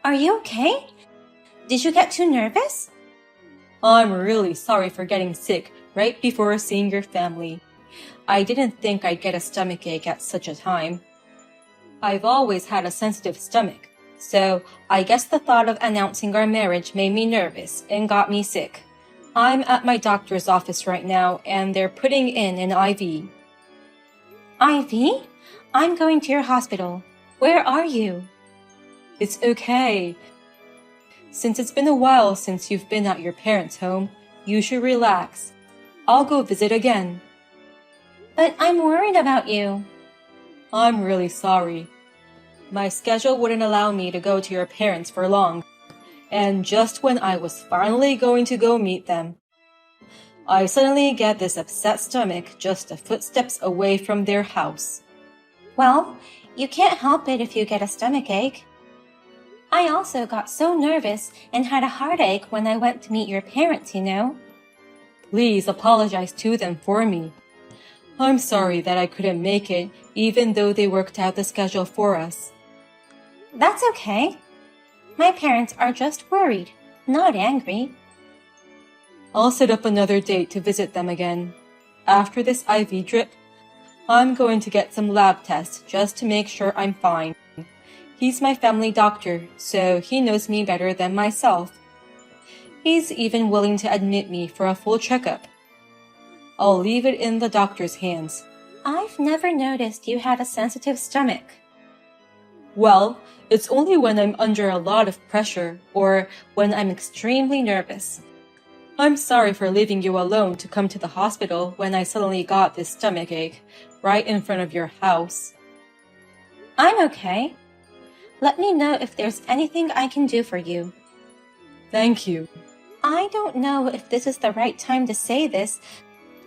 Are you okay? Did you get too nervous? I'm really sorry for getting sick right before seeing your family. I didn't think I'd get a stomachache at such a time. I've always had a sensitive stomach, so I guess the thought of announcing our marriage made me nervous and got me sick. I'm at my doctor's office right now, and they're putting in an IV. IV? I'm going to your hospital. Where are you? It's okay. Since it's been a while since you've been at your parents' home, you should relax. I'll go visit again. But I'm worried about you. I'm really sorry. My schedule wouldn't allow me to go to your parents for long, and just when I was finally going to go meet them, I suddenly get this upset stomach just a footsteps away from their house. Well, you can't help it if you get a stomachache. I also got so nervous and had a heartache when I went to meet your parents, you know. Please apologize to them for me. I'm sorry that I couldn't make it, even though they worked out the schedule for us. That's okay. My parents are just worried, not angry. I'll set up another date to visit them again. After this IV drip, I'm going to get some lab tests just to make sure I'm fine. He's my family doctor, so he knows me better than myself. He's even willing to admit me for a full checkup. I'll leave it in the doctor's hands. I've never noticed you had a sensitive stomach. Well, it's only when I'm under a lot of pressure or when I'm extremely nervous. I'm sorry for leaving you alone to come to the hospital when I suddenly got this stomachache right in front of your house. I'm okay. Let me know if there's anything I can do for you. Thank you. I don't know if this is the right time to say this,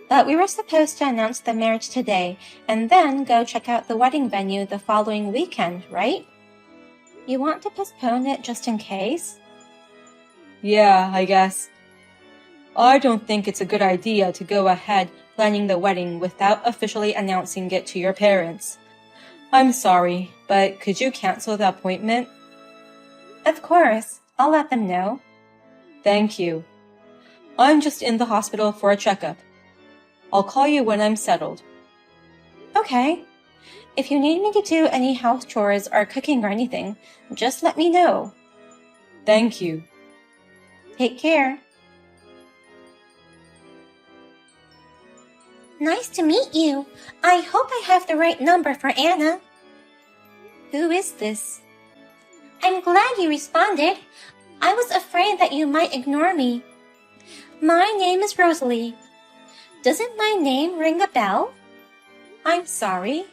but we were supposed to announce the marriage today and then go check out the wedding venue the following weekend, right? You want to postpone it just in case? Yeah, I guess. I don't think it's a good idea to go ahead planning the wedding without officially announcing it to your parents. I'm sorry, but could you cancel the appointment? Of course, I'll let them know. Thank you. I'm just in the hospital for a checkup. I'll call you when I'm settled. Okay. If you need me to do any house chores or cooking or anything, just let me know. Thank you. Take care. Nice to meet you. I hope I have the right number for Anna. Who is this? I'm glad you responded. I was afraid that you might ignore me. My name is Rosalie. Doesn't my name ring a bell? I'm sorry.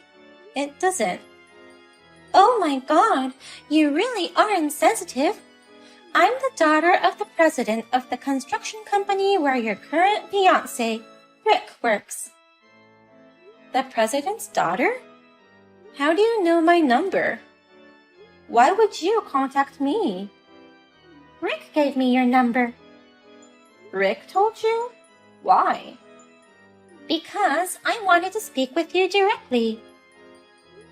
It doesn't. Oh my God, you really are insensitive. I'm the daughter of the president of the construction company where your current fiancé, Rick, works. The president's daughter? How do you know my number? Why would you contact me? Rick gave me your number. Rick told you? Why? Because I wanted to speak with you directly.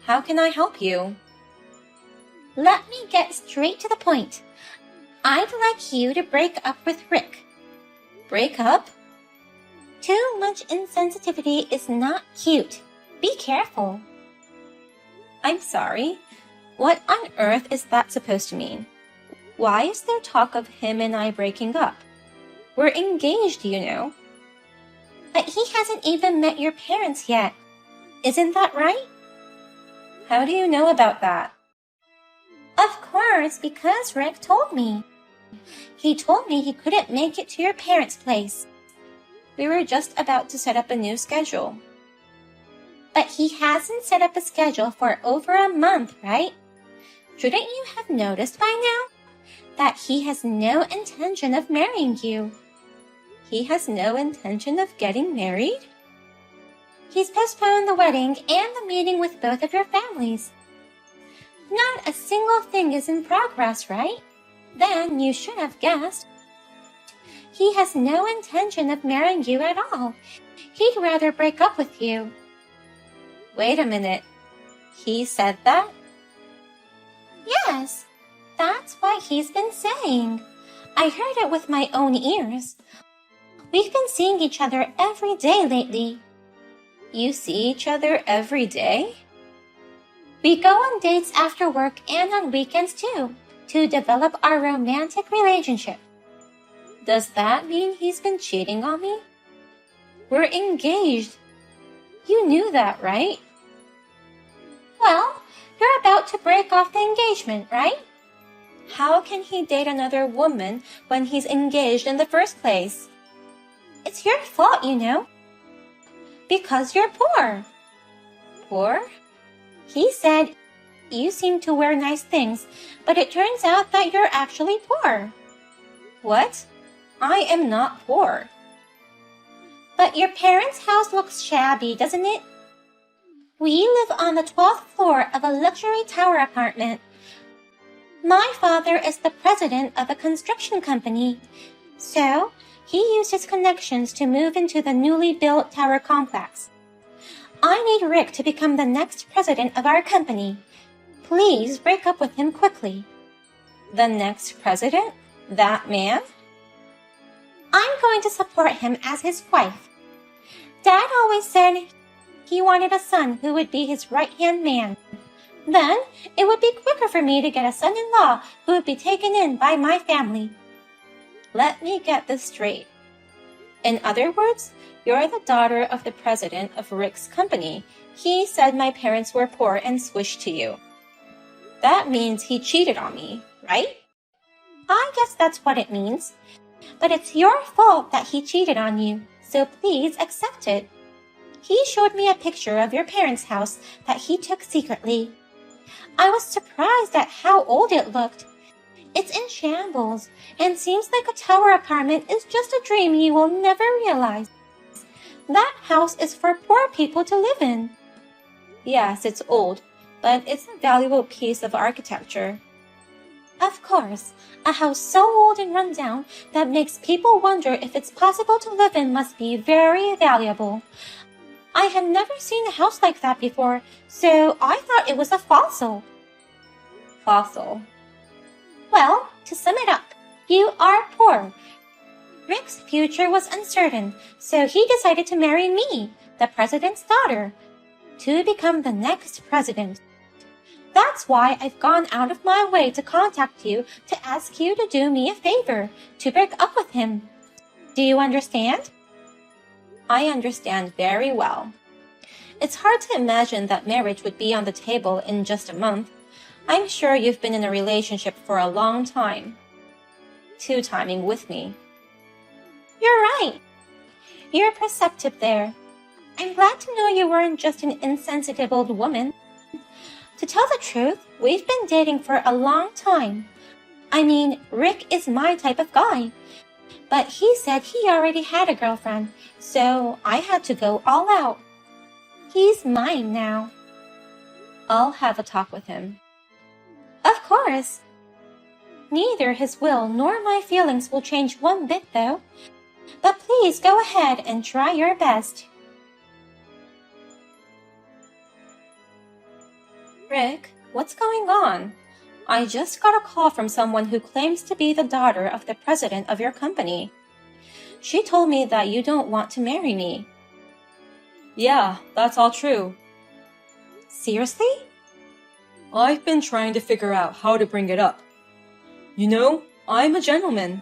How can I help you? Let me get straight to the point. I'd like you to break up with Rick. Break up? Too much insensitivity is not cute. Be careful. I'm sorry. What on earth is that supposed to mean? Why is there talk of him and I breaking up? We're engaged, you know. But he hasn't even met your parents yet. Isn't that right? How do you know about that? Of course, because Rick told me. He told me he couldn't make it to your parents' place. We were just about to set up a new schedule. But he hasn't set up a schedule for over a month, right? Shouldn't you have noticed by now that he has no intention of marrying you? He has no intention of getting married? He's postponed the wedding and the meeting with both of your families. Not a single thing is in progress, right? Then you should have guessed. He has no intention of marrying you at all. He'd rather break up with you. Wait a minute. He said that? Yes. That's what he's been saying. I heard it with my own ears. We've been seeing each other every day lately. You see each other every day? We go on dates after work and on weekends too, to develop our romantic relationship. Does that mean he's been cheating on me? We're engaged. You knew that, right? Well, you're about to break off the engagement, right? How can he date another woman when he's engaged in the first place? It's your fault, you know. Because you're poor. Poor? He said, you seem to wear nice things, but it turns out that you're actually poor. What? I am not poor. But your parents' house looks shabby, doesn't it? We live on the 12th floor of a luxury tower apartment. My father is the president of a construction company, so he used his connections to move into the newly built tower complex. I need Rick to become the next president of our company. Please break up with him quickly. The next president? That man? I'm going to support him as his wife. Dad always said he wanted a son who would be his right-hand man. Then it would be quicker for me to get a son-in-law who would be taken in by my family. Let me get this straight. In other words, you're the daughter of the president of Rick's company. He said my parents were poor and switched to you. That means he cheated on me, right? I guess that's what it means. But it's your fault that he cheated on you, so please accept it. He showed me a picture of your parents' house that he took secretly. I was surprised at how old it looked. It's in shambles and seems like a tower apartment is just a dream you will never realize. That house is for poor people to live in. Yes, it's old, but it's a valuable piece of architecture. Of course, a house so old and run down that makes people wonder if it's possible to live in must be very valuable. I had never seen a house like that before, so I thought it was a fossil. Fossil? Well, to sum it up, you are poor. Rick's future was uncertain, so he decided to marry me, the president's daughter, to become the next president. That's why I've gone out of my way to contact you to ask you to do me a favor, to break up with him. Do you understand? I understand very well. It's hard to imagine that marriage would be on the table in just a month. I'm sure you've been in a relationship for a long time. Two-timing with me. You're right. You're perceptive there. I'm glad to know you weren't just an insensitive old woman. To tell the truth, we've been dating for a long time. I mean, Rick is my type of guy. But he said he already had a girlfriend, so I had to go all out. He's mine now. I'll have a talk with him. Of course. Neither his will nor my feelings will change one bit, though. But please go ahead and try your best. Rick, what's going on? I just got a call from someone who claims to be the daughter of the president of your company. She told me that you don't want to marry me. Yeah, that's all true. Seriously? I've been trying to figure out how to bring it up. You know, I'm a gentleman.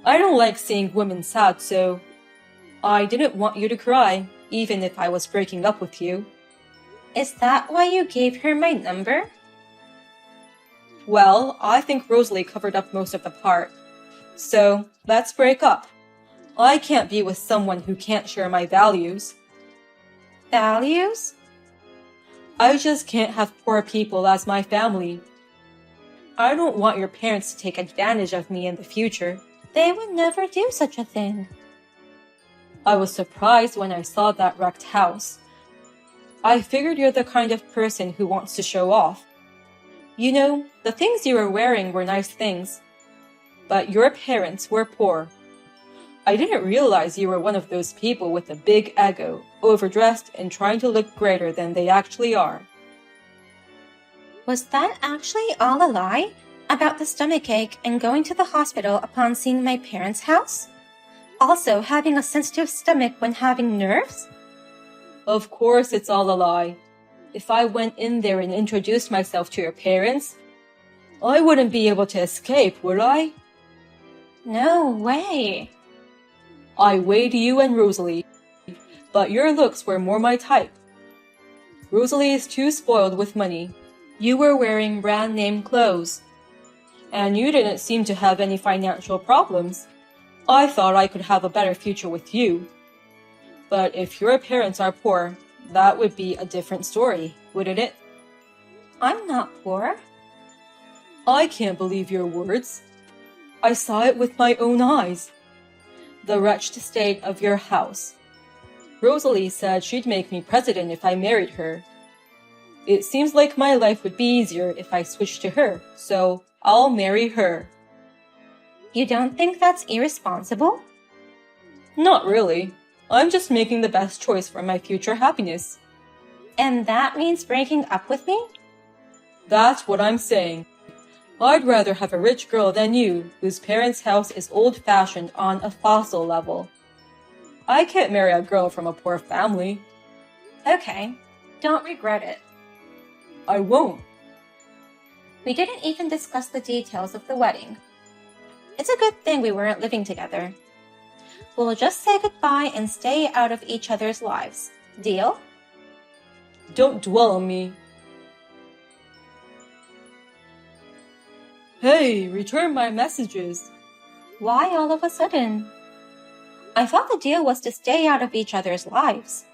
I don't like seeing women sad, so I didn't want you to cry, even if I was breaking up with you. Is that why you gave her my number? Well, I think Rosalie covered up most of the part. So, let's break up. I can't be with someone who can't share my values. Values? I just can't have poor people as my family. I don't want your parents to take advantage of me in the future. They would never do such a thing. I was surprised when I saw that wrecked house. I figured you're the kind of person who wants to show off. You know, the things you were wearing were nice things. But your parents were poor. I didn't realize you were one of those people with a big ego, overdressed and trying to look greater than they actually are. Was that actually all a lie? About the stomachache and going to the hospital upon seeing my parents' house? Also, having a sensitive stomach when having nerves? Of course it's all a lie. If I went in there and introduced myself to your parents, I wouldn't be able to escape, would I? No way. I weighed you and Rosalie, but your looks were more my type. Rosalie is too spoiled with money. You were wearing brand name clothes. And you didn't seem to have any financial problems. I thought I could have a better future with you. But if your parents are poor, that would be a different story, wouldn't it? I'm not poor. I can't believe your words. I saw it with my own eyes. The wretched state of your house. Rosalie said she'd make me president if I married her. It seems like my life would be easier if I switched to her, so I'll marry her. You don't think that's irresponsible? Not really. I'm just making the best choice for my future happiness. And that means breaking up with me? That's what I'm saying. I'd rather have a rich girl than you, whose parents' house is old-fashioned on a fossil level. I can't marry a girl from a poor family. Okay, don't regret it. I won't. We didn't even discuss the details of the wedding. It's a good thing we weren't living together. We'll just say goodbye and stay out of each other's lives. Deal? Don't dwell on me. Hey, return my messages. Why all of a sudden? I thought the deal was to stay out of each other's lives.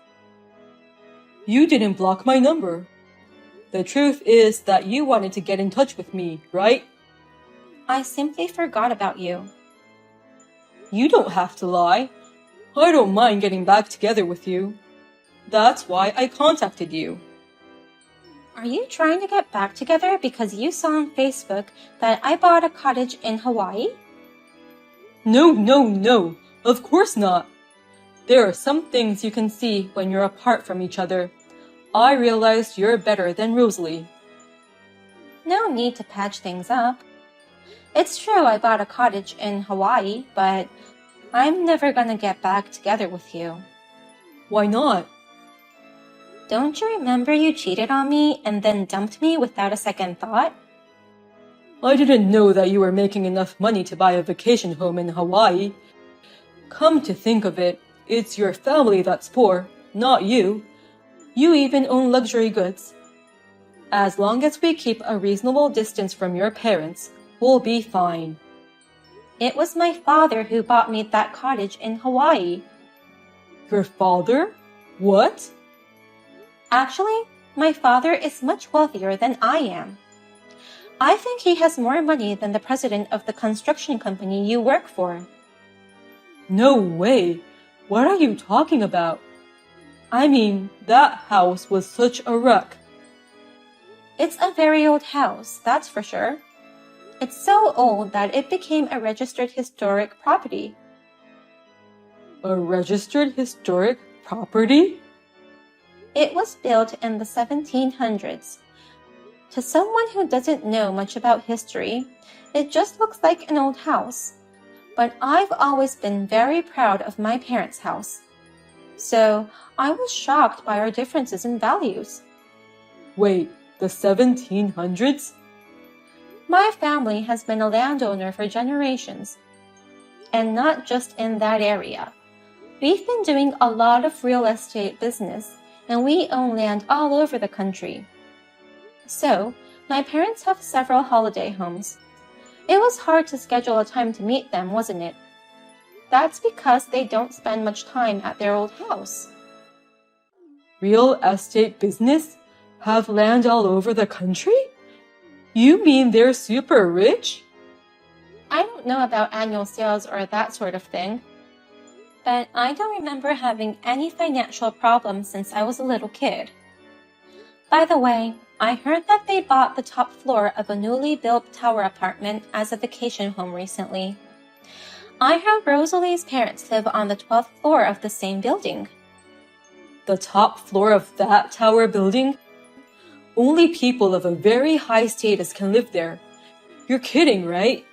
You didn't block my number. The truth is that you wanted to get in touch with me, right? I simply forgot about you. You don't have to lie. I don't mind getting back together with you. That's why I contacted you. Are you trying to get back together because you saw on Facebook that I bought a cottage in Hawaii? No. Of course not. There are some things you can see when you're apart from each other. I realized you're better than Rosalie. No need to patch things up. It's true I bought a cottage in Hawaii, but I'm never gonna get back together with you. Why not? Don't you remember you cheated on me and then dumped me without a second thought? I didn't know that you were making enough money to buy a vacation home in Hawaii. Come to think of it, it's your family that's poor, not you. You even own luxury goods. As long as we keep a reasonable distance from your parents, we'll be fine. It was my father who bought me that cottage in Hawaii. Your father? What? Actually, my father is much wealthier than I am. I think he has more money than the president of the construction company you work for. No way. What are you talking about? I mean, that house was such a wreck. It's a very old house, that's for sure. It's so old that it became a registered historic property. A registered historic property? It was built in the 1700s. To someone who doesn't know much about history, it just looks like an old house. But I've always been very proud of my parents' house. So I was shocked by our differences in values. Wait, the 1700s? My family has been a landowner for generations. And not just in that area. We've been doing a lot of real estate business, and we own land all over the country. So, my parents have several holiday homes. It was hard to schedule a time to meet them, wasn't it? That's because they don't spend much time at their old house. Real estate business? Have land all over the country? You mean they're super rich? I don't know about annual sales or that sort of thing. But I don't remember having any financial problems since I was a little kid. By the way, I heard that they bought the top floor of a newly built tower apartment as a vacation home recently. I heard Rosalie's parents live on the 12th floor of the same building. The top floor of that tower building? Only people of a very high status can live there. You're kidding, right?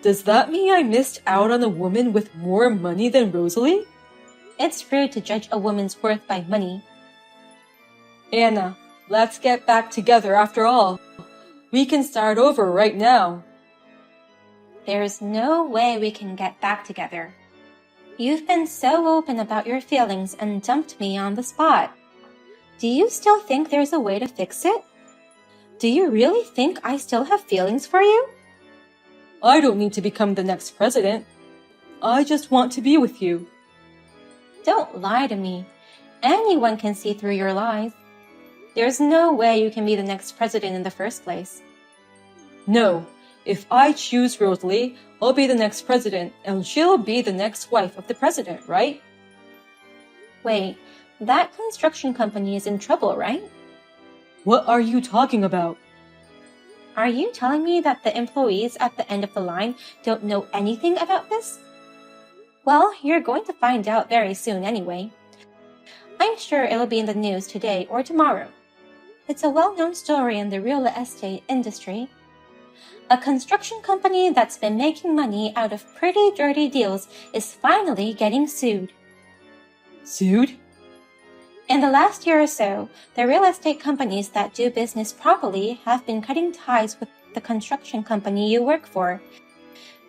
Does that mean I missed out on a woman with more money than Rosalie? It's rude to judge a woman's worth by money. Anna, let's get back together after all. We can start over right now. There's no way we can get back together. You've been so open about your feelings and dumped me on the spot. Do you still think there's a way to fix it? Do you really think I still have feelings for you? I don't need to become the next president. I just want to be with you. Don't lie to me. Anyone can see through your lies. There's no way you can be the next president in the first place. No, if I choose Rosalie, I'll be the next president and she'll be the next wife of the president, right? Wait, that construction company is in trouble, right? What are you talking about? Are you telling me that the employees at the end of the line don't know anything about this? Well, you're going to find out very soon anyway. I'm sure it'll be in the news today or tomorrow. It's a well-known story in the real estate industry. A construction company that's been making money out of pretty dirty deals is finally getting sued. Sued? In the last year or so, the real estate companies that do business properly have been cutting ties with the construction company you work for.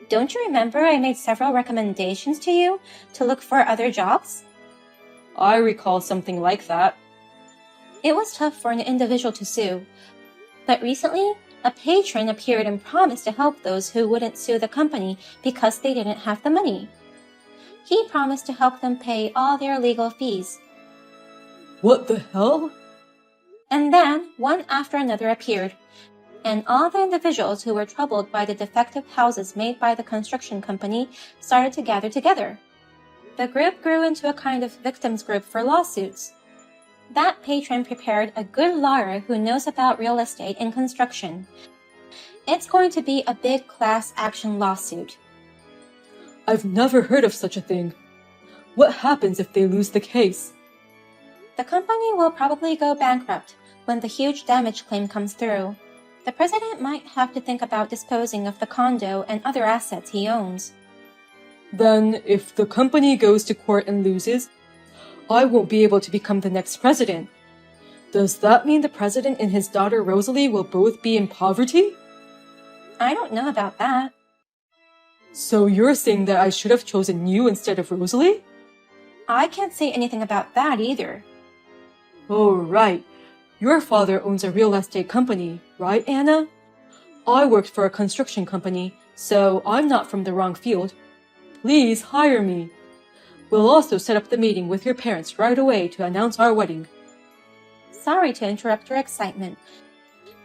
Don't you remember I made several recommendations to you to look for other jobs? I recall something like that. It was tough for an individual to sue, but recently, a patron appeared and promised to help those who wouldn't sue the company because they didn't have the money. He promised to help them pay all their legal fees. What the hell? And then, one after another appeared, and all the individuals who were troubled by the defective houses made by the construction company started to gather together. The group grew into a kind of victims group for lawsuits. That patron prepared a good lawyer who knows about real estate and construction. It's going to be a big class action lawsuit. I've never heard of such a thing. What happens if they lose the case? The company will probably go bankrupt when the huge damage claim comes through. The president might have to think about disposing of the condo and other assets he owns. Then, if the company goes to court and loses, I won't be able to become the next president. Does that mean the president and his daughter Rosalie will both be in poverty? I don't know about that. So you're saying that I should have chosen you instead of Rosalie? I can't say anything about that either. Oh, right. Your father owns a real estate company, right, Anna? I worked for a construction company, so I'm not from the wrong field. Please hire me. We'll also set up the meeting with your parents right away to announce our wedding. Sorry to interrupt your excitement,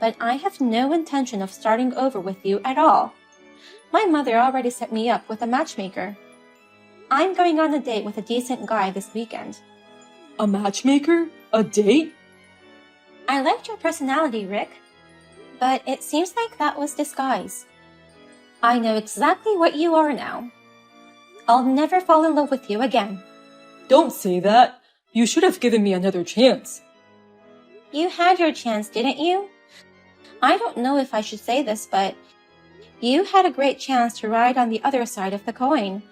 but I have no intention of starting over with you at all. My mother already set me up with a matchmaker. I'm going on a date with a decent guy this weekend. A matchmaker? A date? I liked your personality, Rick, but it seems like that was disguise. I know exactly what you are now. I'll never fall in love with you again. Don't say that. You should have given me another chance. You had your chance, didn't you? I don't know if I should say this, but you had a great chance to ride on the other side of the coin.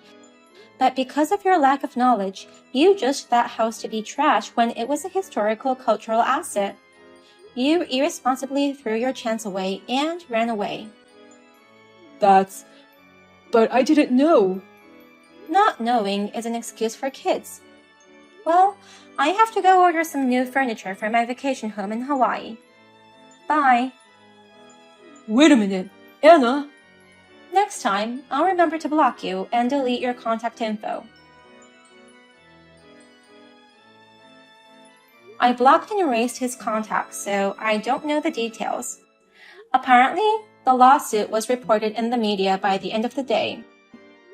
But because of your lack of knowledge, you judged that house to be trash when it was a historical cultural asset. You irresponsibly threw your chance away and ran away. But I didn't know. Not knowing is an excuse for kids. Well, I have to go order some new furniture for my vacation home in Hawaii. Bye. Wait a minute, Anna. Next time, I'll remember to block you and delete your contact info. I blocked and erased his contacts, so I don't know the details. Apparently, the lawsuit was reported in the media by the end of the day,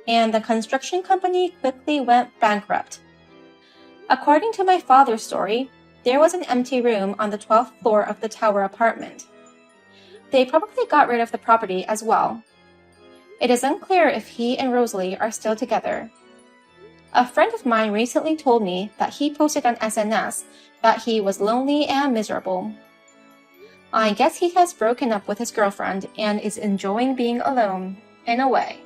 and the construction company quickly went bankrupt. According to my father's story, there was an empty room on the 12th floor of the tower apartment. They probably got rid of the property as well. It is unclear if he and Rosalie are still together. A friend of mine recently told me that he posted on SNS that he was lonely and miserable. I guess he has broken up with his girlfriend and is enjoying being alone, in a way.